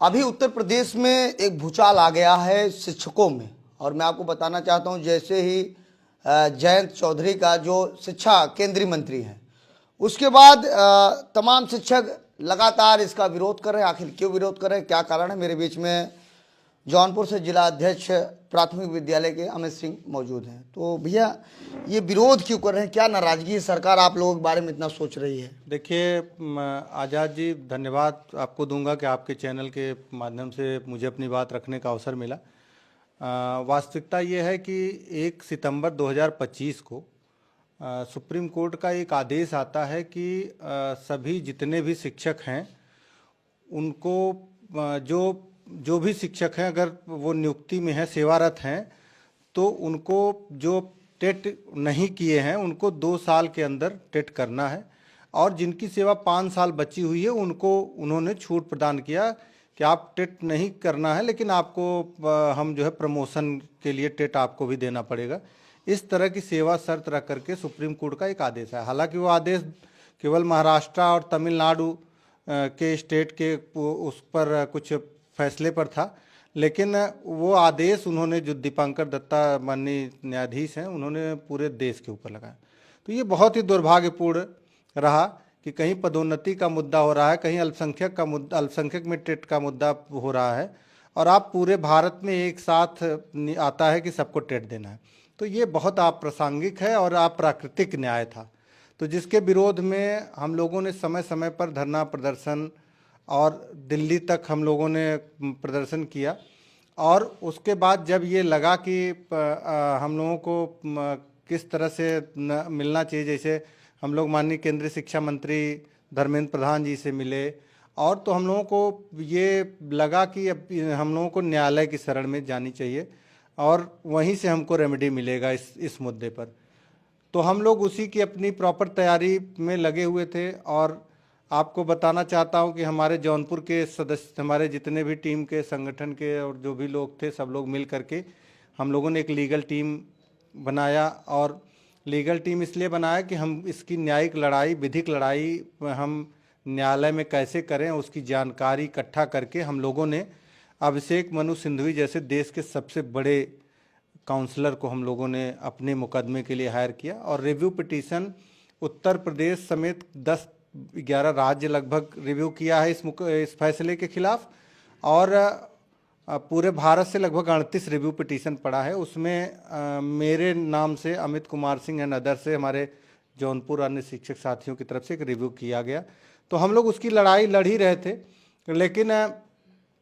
अभी उत्तर प्रदेश में एक भूचाल आ गया है शिक्षकों में। और मैं आपको बताना चाहता हूं, जैसे ही जयंत चौधरी का जो शिक्षा केंद्रीय मंत्री हैं, उसके बाद तमाम शिक्षक लगातार इसका विरोध कर रहे हैं। आखिर क्यों विरोध कर रहे हैं, क्या कारण है? मेरे बीच में जौनपुर से जिला अध्यक्ष प्राथमिक विद्यालय के अमित सिंह मौजूद हैं। तो भैया, ये विरोध क्यों कर रहे हैं? क्या नाराजगी है? सरकार आप लोगों के बारे में इतना सोच रही है? देखिए आज़ाद जी, धन्यवाद आपको दूंगा कि आपके चैनल के माध्यम से मुझे अपनी बात रखने का अवसर मिला। वास्तविकता ये है कि 1 सितंबर 2025 को सुप्रीम कोर्ट का एक आदेश आता है कि सभी जितने भी शिक्षक हैं उनको जो भी शिक्षक हैं, अगर वो नियुक्ति में है, सेवारत हैं, तो उनको जो टेट नहीं किए हैं उनको 2 साल के अंदर टेट करना है। और जिनकी सेवा 5 साल बची हुई है उनको उन्होंने छूट प्रदान किया कि आप टेट नहीं करना है, लेकिन आपको हम जो है प्रमोशन के लिए टेट आपको भी देना पड़ेगा। इस तरह की सेवा शर्त रख करके सुप्रीम कोर्ट का एक आदेश है। हालांकि वो आदेश केवल महाराष्ट्र और तमिलनाडु के स्टेट के उस पर कुछ फैसले पर था, लेकिन वो आदेश उन्होंने, जो दीपांकर दत्ता माननीय न्यायाधीश हैं, उन्होंने पूरे देश के ऊपर लगाया। तो ये बहुत ही दुर्भाग्यपूर्ण रहा कि कहीं पदोन्नति का मुद्दा हो रहा है, कहीं अल्पसंख्यक में टेट का मुद्दा हो रहा है, और आप पूरे भारत में एक साथ आता है कि सबको टेट देना है। तो ये बहुत अप्रासंगिक है और अप्राकृतिक न्याय था। तो जिसके विरोध में हम लोगों ने समय समय पर धरना प्रदर्शन और दिल्ली तक हम लोगों ने प्रदर्शन किया। और उसके बाद जब ये लगा कि हम लोगों को किस तरह से मिलना चाहिए, जैसे हम लोग माननीय केंद्रीय शिक्षा मंत्री धर्मेंद्र प्रधान जी से मिले, और तो हम लोगों को ये लगा कि अब हम लोगों को न्यायालय की शरण में जानी चाहिए और वहीं से हमको रेमेडी मिलेगा इस मुद्दे पर। तो हम लोग उसी की अपनी प्रॉपर तैयारी में लगे हुए थे। और आपको बताना चाहता हूं कि हमारे जौनपुर के सदस्य, हमारे जितने भी टीम के, संगठन के और जो भी लोग थे, सब लोग मिल करके हम लोगों ने एक लीगल टीम बनाया। और लीगल टीम इसलिए बनाया कि हम इसकी न्यायिक लड़ाई, विधिक लड़ाई हम न्यायालय में कैसे करें, उसकी जानकारी इकट्ठा करके हम लोगों ने अभिषेक मनु सिंघवी जैसे देश के सबसे बड़े काउंसलर को हम लोगों ने अपने मुकदमे के लिए हायर किया। और रिव्यू पिटीशन उत्तर प्रदेश समेत 10-11 राज्य लगभग रिव्यू किया है इस फैसले के खिलाफ। और पूरे भारत से लगभग 38 रिव्यू पिटीशन पड़ा है। उसमें मेरे नाम से, अमित कुमार सिंह एंड अदर से, हमारे जौनपुर अन्य शिक्षक साथियों की तरफ से एक रिव्यू किया गया। तो हम लोग उसकी लड़ाई लड़ ही रहे थे, लेकिन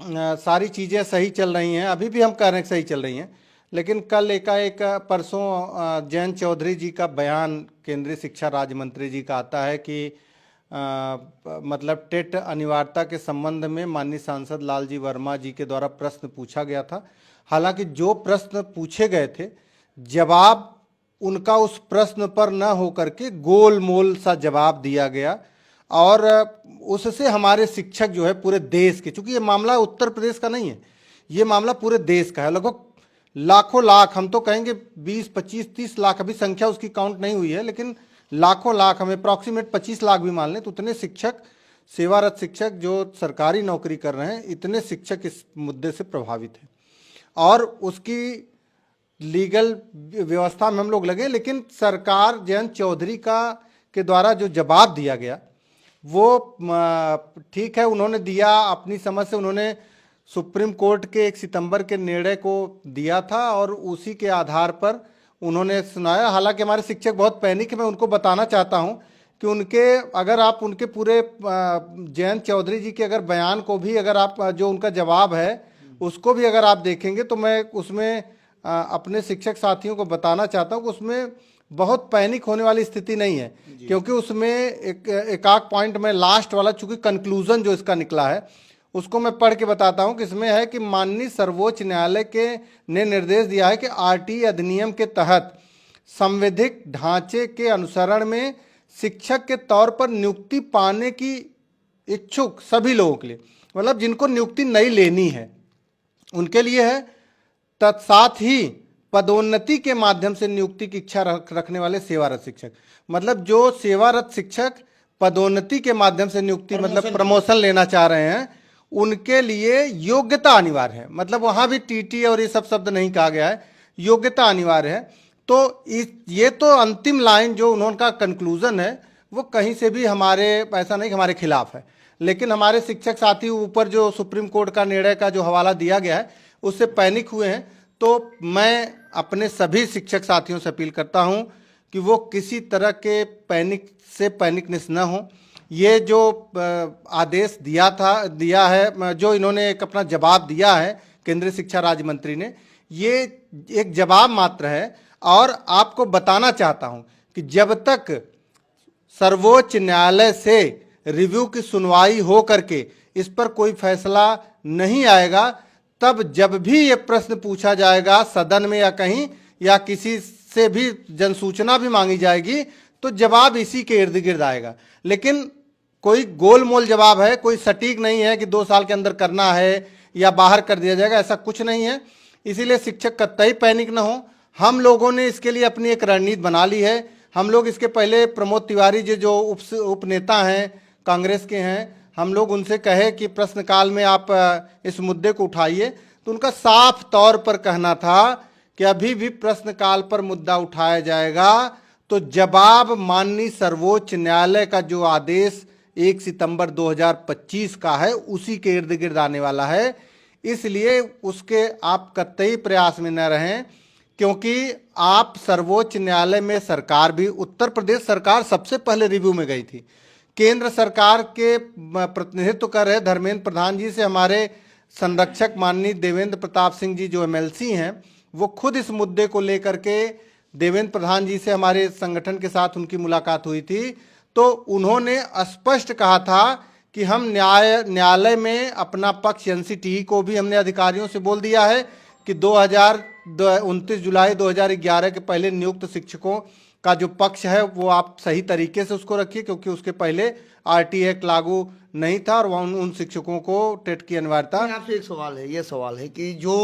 सारी चीज़ें सही चल रही हैं, अभी भी हम कह रहे हैं सही चल रही हैं। लेकिन कल एकाएक परसों जयंत चौधरी जी का बयान केंद्रीय शिक्षा राज्य मंत्री जी का आता है कि मतलब टेट अनिवार्यता के संबंध में माननीय सांसद लालजी वर्मा जी के द्वारा प्रश्न पूछा गया था। हालांकि जो प्रश्न पूछे गए थे, जवाब उनका उस प्रश्न पर न होकर के गोलमोल सा जवाब दिया गया। और उससे हमारे शिक्षक जो है पूरे देश के, चूंकि ये मामला उत्तर प्रदेश का नहीं है, ये मामला पूरे देश का है, लगभग लाखों लाख, हम तो कहेंगे 20, 25, 30 लाख, अभी संख्या उसकी काउंट नहीं हुई है, लेकिन लाखों लाख, हमें अप्रॉक्सीमेट 25 लाख भी मान लें तो उतने शिक्षक, सेवारत शिक्षक जो सरकारी नौकरी कर रहे हैं, इतने शिक्षक इस मुद्दे से प्रभावित हैं। और उसकी लीगल व्यवस्था में हम लोग लगे। लेकिन सरकार जयंत चौधरी के द्वारा जो जवाब दिया गया वो ठीक है, उन्होंने दिया अपनी समझ से, उन्होंने सुप्रीम कोर्ट के 1 सितंबर के निर्णय को दिया था और उसी के आधार पर उन्होंने सुनाया। हालांकि हमारे शिक्षक बहुत पैनिक है। मैं उनको बताना चाहता हूं कि अगर आप उनके पूरे जयंत चौधरी जी के अगर बयान को भी, अगर आप जो उनका जवाब है उसको भी अगर आप देखेंगे, तो मैं उसमें अपने शिक्षक साथियों को बताना चाहता हूं कि उसमें बहुत पैनिक होने वाली स्थिति नहीं है, क्योंकि उसमें एक आध पॉइंट में लास्ट वाला, चूंकि कंक्लूजन जो इसका निकला है उसको मैं पढ़ के बताता हूं कि इसमें है कि माननीय सर्वोच्च न्यायालय ने निर्देश दिया है कि आरटीई अधिनियम के तहत संवैधानिक ढांचे के अनुसरण में शिक्षक के तौर पर नियुक्ति पाने की इच्छुक सभी लोगों के लिए, मतलब जिनको नियुक्ति नहीं लेनी है उनके लिए है, तत्साथ ही पदोन्नति के माध्यम से नियुक्ति की इच्छा रखने वाले सेवारत शिक्षक, मतलब जो सेवारत शिक्षक पदोन्नति के माध्यम से नियुक्ति, मतलब प्रमोशन लेना चाह रहे हैं, उनके लिए योग्यता अनिवार्य है। मतलब वहां भी टीटी और ये सब शब्द नहीं कहा गया है, योग्यता अनिवार्य है। तो ये तो अंतिम लाइन जो उनका कंक्लूजन है वो कहीं से भी हमारे, ऐसा नहीं कि हमारे खिलाफ है, लेकिन हमारे शिक्षक साथी ऊपर जो सुप्रीम कोर्ट का निर्णय का जो हवाला दिया गया है उससे पैनिक हुए हैं। तो मैं अपने सभी शिक्षक साथियों से अपील करता हूं कि वो किसी तरह के पैनिकनेस न हो। ये जो आदेश दिया है, जो इन्होंने एक अपना जवाब दिया है केंद्रीय शिक्षा राज्य मंत्री ने, ये एक जवाब मात्र है। और आपको बताना चाहता हूं कि जब तक सर्वोच्च न्यायालय से रिव्यू की सुनवाई हो करके इस पर कोई फैसला नहीं आएगा, तब जब भी ये प्रश्न पूछा जाएगा सदन में या कहीं, या किसी से भी जनसूचना भी मांगी जाएगी, तो जवाब इसी के इर्द गिर्द आएगा। लेकिन कोई गोलमोल जवाब है, कोई सटीक नहीं है कि 2 साल के अंदर करना है या बाहर कर दिया जाएगा, ऐसा कुछ नहीं है। इसीलिए शिक्षक कतई पैनिक न हो। हम लोगों ने इसके लिए अपनी एक रणनीति बना ली है। हम लोग इसके पहले प्रमोद तिवारी जी जो उपनेता हैं कांग्रेस के हैं, हम लोग उनसे कहे कि प्रश्नकाल में आप इस मुद्दे को उठाइए, तो उनका साफ तौर पर कहना था कि अभी भी प्रश्नकाल पर मुद्दा उठाया जाएगा तो जवाब माननीय सर्वोच्च न्यायालय का जो आदेश 1 सितंबर 2025 का है उसी के इर्द गिर्द आने वाला है। इसलिए उसके आप कतई प्रयास में न रहें, क्योंकि आप सर्वोच्च न्यायालय में, सरकार भी, उत्तर प्रदेश सरकार सबसे पहले रिव्यू में गई थी। केंद्र सरकार के प्रतिनिधित्व कर रहे धर्मेंद्र प्रधान जी से हमारे संरक्षक माननीय देवेंद्र प्रताप सिंह जी जो एमएलसी हैं, वो खुद इस मुद्दे को लेकर के देवेंद्र प्रधान जी से हमारे संगठन के साथ उनकी मुलाकात हुई थी। तो उन्होंने स्पष्ट कहा था कि हम न्यायालय में अपना पक्ष, एनसीटीई को भी हमने अधिकारियों से बोल दिया है कि 29 जुलाई 2011 के पहले नियुक्त शिक्षकों का जो पक्ष है वो आप सही तरीके से उसको रखिए, क्योंकि उसके पहले आरटी एक्ट लागू नहीं था और उन शिक्षकों को टेट की अनिवार्यता। आपसे एक सवाल है, ये सवाल है कि जो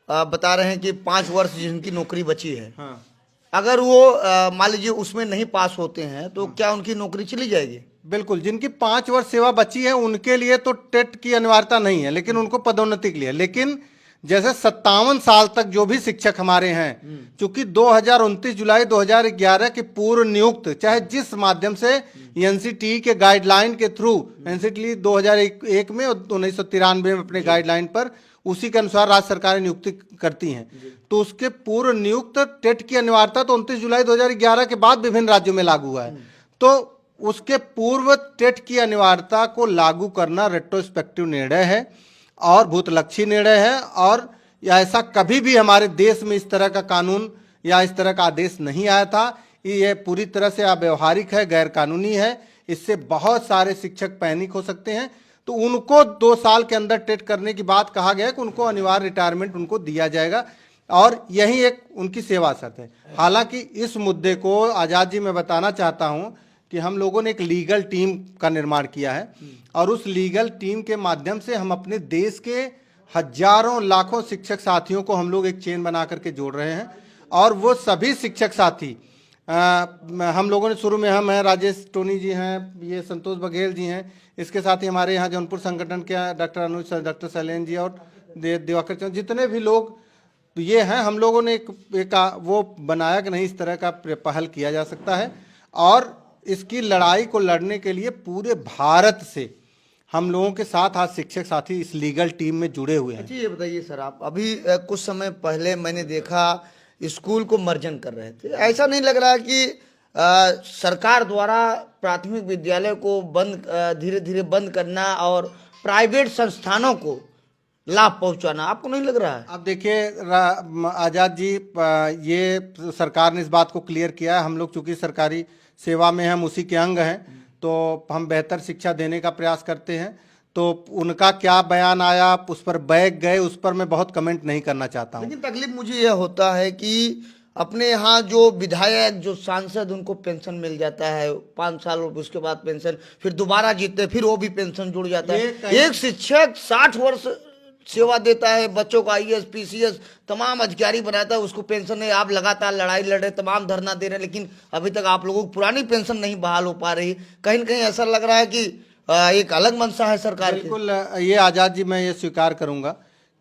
बता रहे हैं कि 5 वर्ष जिनकी नौकरी बची है, हाँ, अगर वो मान लीजिए उसमें नहीं पास होते हैं तो क्या उनकी नौकरी चली जाएगी? बिल्कुल। जिनकी 5 वर्ष सेवा बची है उनके लिए तो टेट की अनिवार्यता नहीं है, लेकिन उनको पदोन्नति के लिए। लेकिन जैसे 57 साल तक जो भी शिक्षक हमारे हैं, चूंकि 29 जुलाई 2011 के पूर्व नियुक्त, चाहे जिस माध्यम से एनसीटीई के गाइडलाइन के थ्रू, एनसीटीई 2001 में और 1993 में अपने गाइडलाइन पर उसी के अनुसार राज्य सरकारें नियुक्ति करती हैं, तो उसके पूर्व नियुक्त टेट की अनिवार्यता तो 29 जुलाई 2011 के बाद विभिन्न राज्यों में लागू हुआ है। तो उसके पूर्व टेट की अनिवार्यता को लागू करना रेट्रोस्पेक्टिव निर्णय है और भूतलक्षी निर्णय है, और ऐसा कभी भी हमारे देश में इस तरह का कानून या इस तरह का आदेश नहीं आया था। ये पूरी तरह से अव्यवहारिक है, गैर कानूनी है। इससे बहुत सारे शिक्षक पैनिक हो सकते हैं। तो उनको 2 साल के अंदर टेट करने की बात कहा गया है कि उनको अनिवार्य रिटायरमेंट उनको दिया जाएगा, और यही एक उनकी सेवा शर्त है। हालांकि इस मुद्दे को आज़ाद जी मैं बताना चाहता हूं कि हम लोगों ने एक लीगल टीम का निर्माण किया है, और उस लीगल टीम के माध्यम से हम अपने देश के हजारों लाखों शिक्षक साथियों को हम लोग एक चेन बना करके जोड़ रहे हैं। और वो सभी शिक्षक साथी हम लोगों ने शुरू में, हम हैं, राजेश टोनी जी हैं, ये संतोष बघेल जी हैं, इसके साथ ही हमारे यहाँ जौनपुर संगठन के डॉक्टर अनुज, डॉक्टर शैलेंद्र जी और दिवाकर चंद्र, जितने भी लोग ये हैं, हम लोगों ने एक वो बनाया कि नहीं, इस तरह का पहल किया जा सकता है। और इसकी लड़ाई को लड़ने के लिए पूरे भारत से हम लोगों के साथ आज शिक्षक साथी इस लीगल टीम में जुड़े हुए हैं। अच्छा, ये बताइए सर, आप अभी कुछ समय पहले मैंने देखा स्कूल को मर्जन कर रहे थे। ऐसा नहीं लग रहा कि सरकार द्वारा प्राथमिक विद्यालय को बंद, धीरे धीरे बंद करना और प्राइवेट संस्थानों को लाभ पहुंचाना, आपको नहीं लग रहा है? अब देखिए आज़ाद जी, ये सरकार ने इस बात को क्लियर किया है। हम लोग चूंकि सरकारी सेवा में हम उसी के अंग हैं, तो हम बेहतर शिक्षा देने का प्रयास करते हैं। तो उनका क्या बयान आया, उस पर बैग गए, उस पर मैं बहुत कमेंट नहीं करना चाहता हूं। लेकिन तकलीफ मुझे यह होता है कि अपने यहाँ जो विधायक, जो सांसद, उनको पेंशन मिल जाता है 5 साल, उसके बाद पेंशन, फिर दोबारा जीतते, फिर वो भी पेंशन जुड़ जाता है। एक शिक्षक 60 वर्ष सेवा देता है, बच्चों का आईएएस, पीसीएस तमाम अधिकारी बनाता है, उसको पेंशन नहीं। आप लगातार लड़ाई लड़ रहे, तमाम धरना दे रहे हैं, लेकिन अभी तक आप लोगों को पुरानी पेंशन नहीं बहाल हो पा रही। कहीं न कहीं ऐसा लग रहा है कि एक अलग मंशा है सरकार की। बिल्कुल, ये आज़ाद जी, मैं ये स्वीकार करूंगा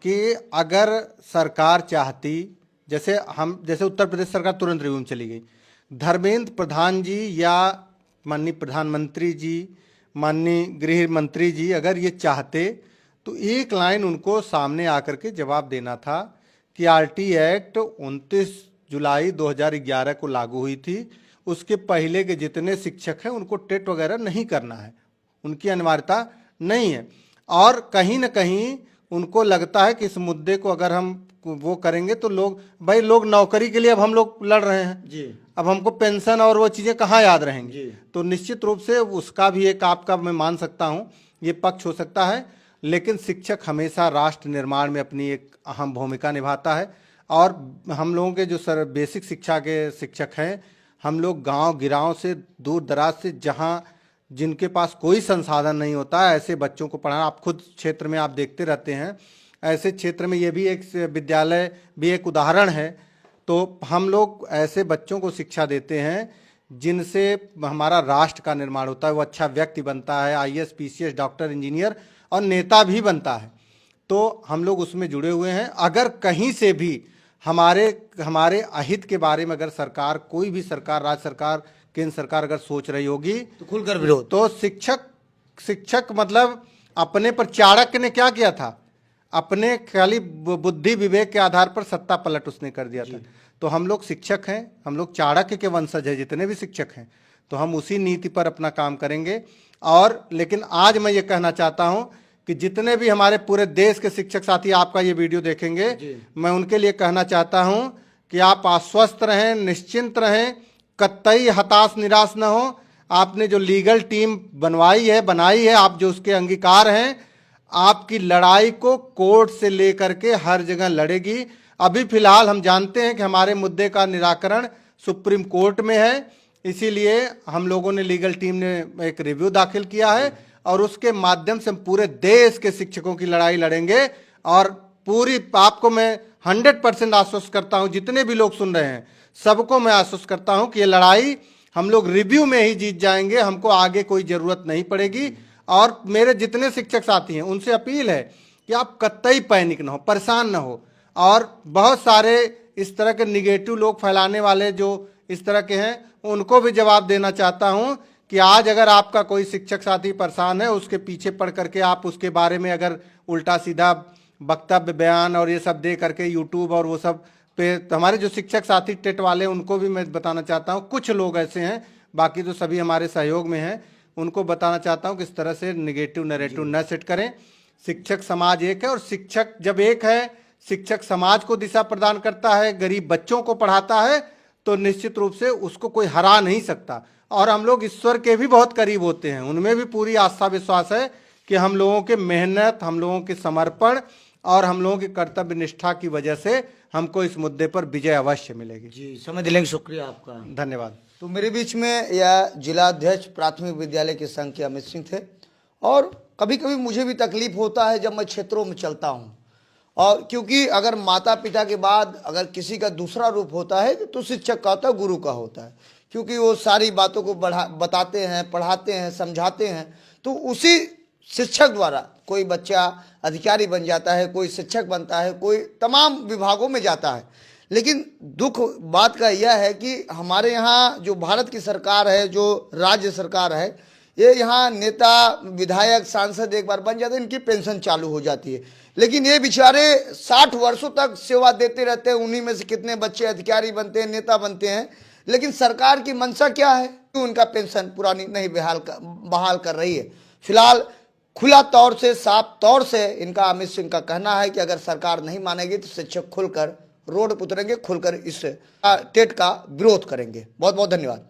कि अगर सरकार चाहती, जैसे उत्तर प्रदेश सरकार तुरंत रिव्यू में चली गई, धर्मेंद्र प्रधान जी या माननीय प्रधानमंत्री जी, माननीय गृह मंत्री जी अगर ये चाहते तो एक लाइन उनको सामने आकर के जवाब देना था कि आरटी एक्ट 29 जुलाई 2011 को लागू हुई थी, उसके पहले के जितने शिक्षक हैं उनको टेट वगैरह नहीं करना है, उनकी अनिवार्यता नहीं है। और कहीं ना कहीं उनको लगता है कि इस मुद्दे को अगर हम वो करेंगे तो लोग नौकरी के लिए अब हम लोग लड़ रहे हैं जी, अब हमको पेंशन और वो चीज़ें कहाँ याद रहेंगी। जी। तो निश्चित रूप से उसका भी एक आपका मैं मान सकता हूँ ये पक्ष हो सकता है, लेकिन शिक्षक हमेशा राष्ट्र निर्माण में अपनी एक अहम भूमिका निभाता है। और हम लोगों के जो बेसिक शिक्षा के शिक्षक हैं, हम लोग गांव गिराव से दूर दराज से जहां जिनके पास कोई संसाधन नहीं होता है ऐसे बच्चों को पढ़ाना, आप खुद क्षेत्र में आप देखते रहते हैं, ऐसे क्षेत्र में ये भी एक विद्यालय भी एक उदाहरण है। तो हम लोग ऐसे बच्चों को शिक्षा देते हैं जिनसे हमारा राष्ट्र का निर्माण होता है, वो अच्छा व्यक्ति बनता है, आईएएस पीसीएस डॉक्टर इंजीनियर और नेता भी बनता है। तो हम लोग उसमें जुड़े हुए हैं। अगर कहीं से भी हमारे अहित के बारे में अगर सरकार, कोई भी सरकार, राज्य सरकार, केंद्र सरकार अगर सोच रही होगी तो खुलकर विरोध। तो शिक्षक मतलब अपने पर चाणक्य ने क्या किया था, अपने खाली बुद्धि विवेक के आधार पर सत्ता पलट उसने कर दिया था। तो हम लोग शिक्षक हैं, हम लोग चाणक्य के वंशज हैं, जितने भी शिक्षक हैं, तो हम उसी नीति पर अपना काम करेंगे। और लेकिन आज मैं ये कहना चाहता हूं कि जितने भी हमारे पूरे देश के शिक्षक साथी आपका ये वीडियो देखेंगे, मैं उनके लिए कहना चाहता हूं कि आप आश्वस्त रहें, निश्चिंत रहें, कतई हताश निराश न हो। आपने जो लीगल टीम बनाई है, आप जो उसके अंगीकार हैं, आपकी लड़ाई को कोर्ट से लेकर के हर जगह लड़ेगी। अभी फिलहाल हम जानते हैं कि हमारे मुद्दे का निराकरण सुप्रीम कोर्ट में है, इसीलिए हम लोगों ने लीगल टीम ने एक रिव्यू दाखिल किया है और उसके माध्यम से हम पूरे देश के शिक्षकों की लड़ाई लड़ेंगे। और पूरी आपको मैं 100% आश्वस्त करता हूं, जितने भी लोग सुन रहे हैं सबको मैं आश्वस्त करता हूं कि ये लड़ाई हम लोग रिव्यू में ही जीत जाएंगे, हमको आगे कोई जरूरत नहीं पड़ेगी। और मेरे जितने शिक्षक साथी हैं उनसे अपील है कि आप कतई पैनिक ना हो, परेशान ना हो। और बहुत सारे इस तरह के निगेटिव लोग फैलाने वाले जो इस तरह के हैं उनको भी जवाब देना चाहता हूं कि आज अगर आपका कोई शिक्षक साथी परेशान है, उसके पीछे पड़ करके आप उसके बारे में अगर उल्टा सीधा वक्तव्य बयान और ये सब दे करके यूट्यूब और वो सब पे, तो हमारे जो शिक्षक साथी टेट वाले उनको भी मैं बताना चाहता हूँ, कुछ लोग ऐसे हैं, बाकी तो सभी हमारे सहयोग में हैं, उनको बताना चाहता हूँ कि इस तरह से निगेटिव नैरेटिव न सेट करें। शिक्षक समाज एक है और शिक्षक जब एक है, शिक्षक समाज को दिशा प्रदान करता है, गरीब बच्चों को पढ़ाता है, तो निश्चित रूप से उसको कोई हरा नहीं सकता। और हम लोग ईश्वर के भी बहुत करीब होते हैं, उनमें भी पूरी आस्था विश्वास है कि हम लोगों के मेहनत, हम लोगों के समर्पण और हम लोगों की कर्तव्य निष्ठा की वजह से हमको इस मुद्दे पर विजय अवश्य मिलेगी। जी, समय दिलेंगे, शुक्रिया आपका, धन्यवाद। तो मेरे बीच में यह जिला अध्यक्ष प्राथमिक विद्यालय के संघ के अमित सिंह थे। और कभी कभी मुझे भी तकलीफ होता है जब मैं क्षेत्रों में चलता हूँ, और क्योंकि अगर माता पिता के बाद अगर किसी का दूसरा रूप होता है तो शिक्षक का होता है, गुरु का होता है, क्योंकि वो सारी बातों को बताते हैं, पढ़ाते हैं, समझाते हैं। तो उसी शिक्षक द्वारा कोई बच्चा अधिकारी बन जाता है, कोई शिक्षक बनता है, कोई तमाम विभागों में जाता है। लेकिन दुख बात का यह है कि हमारे यहाँ जो भारत की सरकार है, जो राज्य सरकार है, ये यहाँ नेता, विधायक, सांसद एक बार बन जाते हैं, इनकी पेंशन चालू हो जाती है। लेकिन ये बेचारे 60 वर्षों तक सेवा देते रहते हैं, उन्हीं में से कितने बच्चे अधिकारी बनते हैं, नेता बनते हैं। लेकिन सरकार की मंशा क्या है कि उनका पेंशन पुरानी नहीं बहाल कर रही है। फिलहाल खुला तौर से, साफ तौर से इनका, अमित सिंह का कहना है कि अगर सरकार नहीं मानेगी तो शिक्षक खुलकर रोड पर उतरेंगे, खुलकर इस टेट का विरोध करेंगे। बहुत बहुत धन्यवाद।